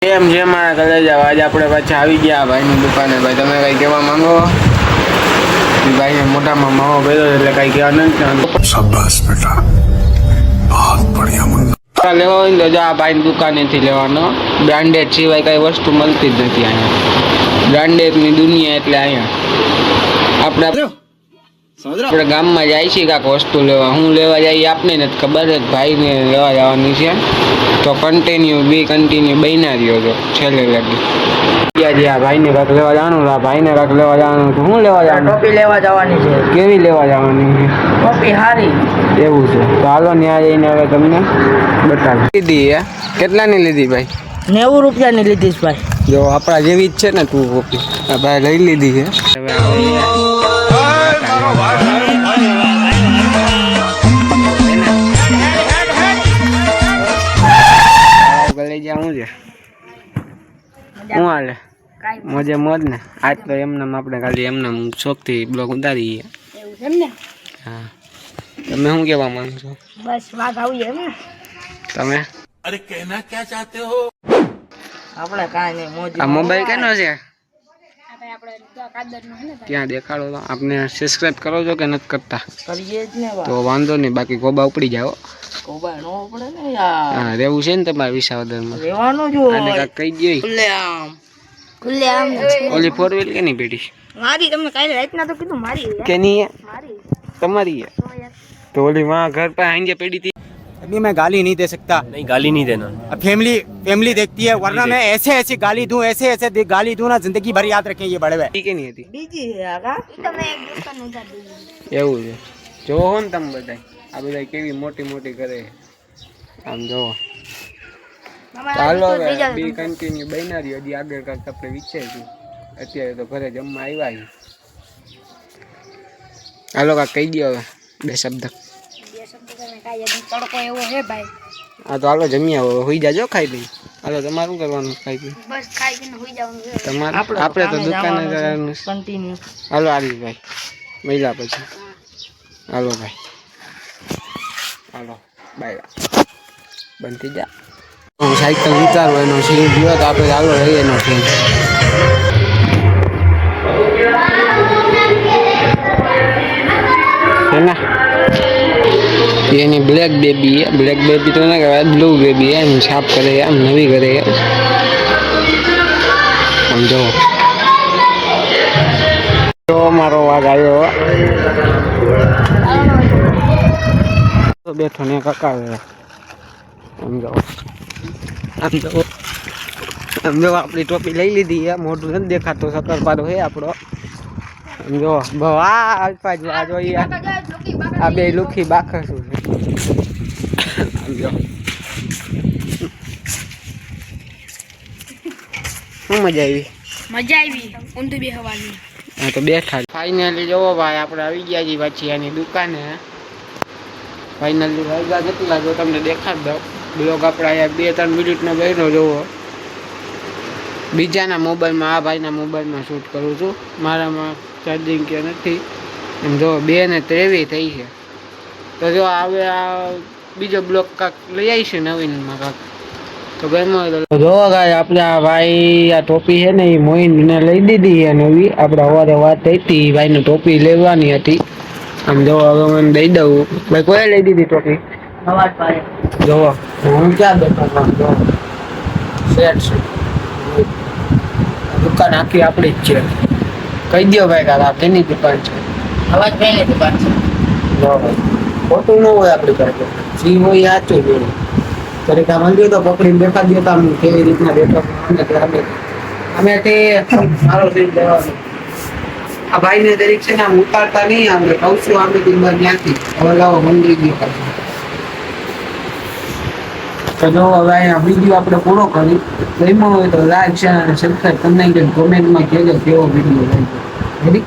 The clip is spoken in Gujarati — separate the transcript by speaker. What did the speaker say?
Speaker 1: એમ છે મારા કલેજા આજે આપણે પાછા આવી ગયા ભાઈની દુકાને. ભાઈ તમે કઈ કહેવા માંગો? ભાઈને મોટામાં માવો કર્યો એટલે કઈ કહેવા નથી. શાબાશ બેટા, બહુત બઢિયા મુન્ના. લેવા હોય ને તો આ ભાઈની દુકાનેથી લેવાનો. બ્રાન્ડેડ સિવાય કઈ વસ્તુ મળતી જ નથી અહીંયા. બ્રાન્ડેડની દુનિયા એટલે અહીંયા આપણે ગામમાં જાય છે કાંક વસ્તુ લેવા. હું લેવા જાય આપને નથી ખબર જ. ભાઈને લેવા જવાની છે તો કન્ટિન્યુ બન્યા રહ્યો છો છેલ્લે લગી. આ ભાઈને કાંક લેવા જવાનું. ભાઈને કાંક લેવા જવાનું. શું લેવા જવાનું?
Speaker 2: ટોપી લેવા જવાની છે.
Speaker 1: કેવી લેવા જવાની છે?
Speaker 2: ટોપી સારી.
Speaker 1: એવું છે તો હાલો ત્યાં જઈને હવે તમને બતાવી. લીધી હે? કેટલાની લીધી ભાઈ?
Speaker 2: 90 રૂપિયાની લીધી છે ભાઈ.
Speaker 1: જો આપણા જેવી જ છે ને તું કોપી. ભાઈ લઈ લીધી છે. લઈ જા હું છે હું હાલે મોજે મોજ ને. આજ તો એમને આપણે ખાલી એમને શોખથી બ્લોગ ઉતારીએ. હા તમે શું કહેવા માંગો છો?
Speaker 2: બસ વાત આવી એમ ને.
Speaker 1: તમે
Speaker 3: અરે કહેના ક્યાં ચાહતે હો?
Speaker 2: આપણે કાંઈ નહીં મોજ.
Speaker 1: આ મોબાઈલ કેનો છે? ત્યાં દેખાડો તો. આપને સબસ્ક્રાઇબ કરો છો કે નથી કરતા?
Speaker 2: કરીએ જ ને.
Speaker 1: તો વાંધો નહીં, બાકી ગોબા ઉપડી જાઓ.
Speaker 2: કોબા નો પડે ને યાર.
Speaker 1: હા રહેવું છે ને તમારે વિસાવદરમાં?
Speaker 2: રહેવાનું જો.
Speaker 1: આને કાંઈક કહી દો.
Speaker 2: ખુલ્લે આમ
Speaker 1: ઓલી 4 વ્હીલ કેની પેટી?
Speaker 2: મારી. તમને કાલે રાતના તો કીધું મારી.
Speaker 1: કેની?
Speaker 2: મારી
Speaker 1: તમારી है तो बोली वहाँ घर पे आएंगे पेड़ी थी.
Speaker 4: अभी मैं गाली नहीं दे सकता.
Speaker 3: नहीं गाली नहीं देना.
Speaker 4: अब फैमिली देखती है, वरना मैं ऐसे गाली दूं, ऐसे गाली दूं ना, जिंदगी भर याद रखें ये बड़े भाई.
Speaker 1: ठीक है नहीं थी
Speaker 2: બીજી છે આકા. ઈ તમે એક દુકાન ઉતારી દીધી.
Speaker 1: એવું છે. જોવો ને તમે બધાય આ બધા કેવી મોટી મોટી કરે આમ જોવો. ચાલો હવે બી કન્ટિન્યુ બન્યા રહ્યો. હજી આગળ કાંઈક આપણે વિચારીશું. અત્યારે તો ઘરે જમવા આવ્યા છીએ. હાલો કાંઈક કહી દો હવે બે શબ્દ.
Speaker 2: તડકો એવો હે ભાઈ.
Speaker 1: હા તો હાલો જમ્યા હવે હોઈ જાજો ખાઈ લઈ. હાલો તમારું કરવાનું ખાઈ પી?
Speaker 2: બસ ખાઈ પીને હોઈ જવાનું છે.
Speaker 1: તમારે આપણે તો દુકાને જવાનું.
Speaker 2: કન્ટિન્યુ.
Speaker 1: હાલો આરીફભાઈ મહિલા પછી. હાલો ભાઈ હાલો બાય. બંધ થઈ જા. હું સાયકલ વિચારું એનો સીન ગયો તો આપણે હાલો રહીએ એનો સીન. એની બ્લેક બેબી है. બ્લેક બેબી તો ના કહેવાય, બ્લુ બેબી है. એમ સાફ કરે આમ નવી કરે આમ જો. તો મારો વાગ આવ્યો તો બેઠો ને કકાવે આમ જો. આમ જો આપણી ટોપી લઈ લીધી છે. મોઢું નથી દેખાતો, સતરપારો છે આપણો. આમ જો આ જોઈએ આ બે લુખી બાખર શું છે. શું મજા આવી?
Speaker 2: મજા આવી ઊંધું બે હવાની.
Speaker 1: હા તો બેઠા. ફાઇનલી જોવો ભાઈ આપણે આવી ગયા છીએ પાછી આની દુકાને. ફાઇનલી વાગ્યા કેટલા જો તમને દેખાડ દઉં. બ્લોગ આપણે અહીંયા 2-3 મિનિટનો બન્યો જોવો. બીજાના મોબાઈલમાં આ ભાઈના મોબાઈલમાં શૂટ કરું છું. મારામાં ચાર્જિંગ કે નથી. એમ જો 2:23 થઈ છે. તો જો હવે આ બીજો બ્લોક કાંક લઈ આવીશું નવીનમાં કાંક. તો ગમ્યો જો ગાય આપણે આ ભાઈ આ ટોપી છે ને એ મોઈનને લઈ દીધી છે નવી. આપણે સવારે વાત થઈ હતી ભાઈને ટોપી લેવાની હતી. આમ જો હવે મને દઈ દઉં. ભાઈ કોઈ લઈ દીધી ટોપી?
Speaker 2: અવાજ પાડે
Speaker 1: જોવો હું ક્યાં દેખાડવાનું જો સેટ છે. દુકાન આખી આપણી જ છે. કહી દો ભાઈ કાકા કેની દુકાન છે?
Speaker 2: અવાજ પહેલે દુકાન છે.
Speaker 1: ખોટું ન હોય આપણી પાસે. જી હોય સાચું જ હોય. તરીકે મંદિર તો પકડીને દેખાડી દેતા અમને કેવી રીતના દેખાડે. અમે તે મારો સીટ લેવાનો. આ ભાઈને દરેક છે ને આમ ઉતારતા નહીં. આપણે કહું છું અમે દિલમાં ત્યાંથી હવે લાવો મંદિર દેખાડશે. તો જો હવે અહીંયા વિડીયો આપણે પૂરો કરી. ગમ્યો હોય તો લાઈક શેર અને સબસ્ક્રાઈબ કરી નાખજો. કોમેન્ટમાં કહેજો કેવો વિડીયો લાગ્યો. રેડી?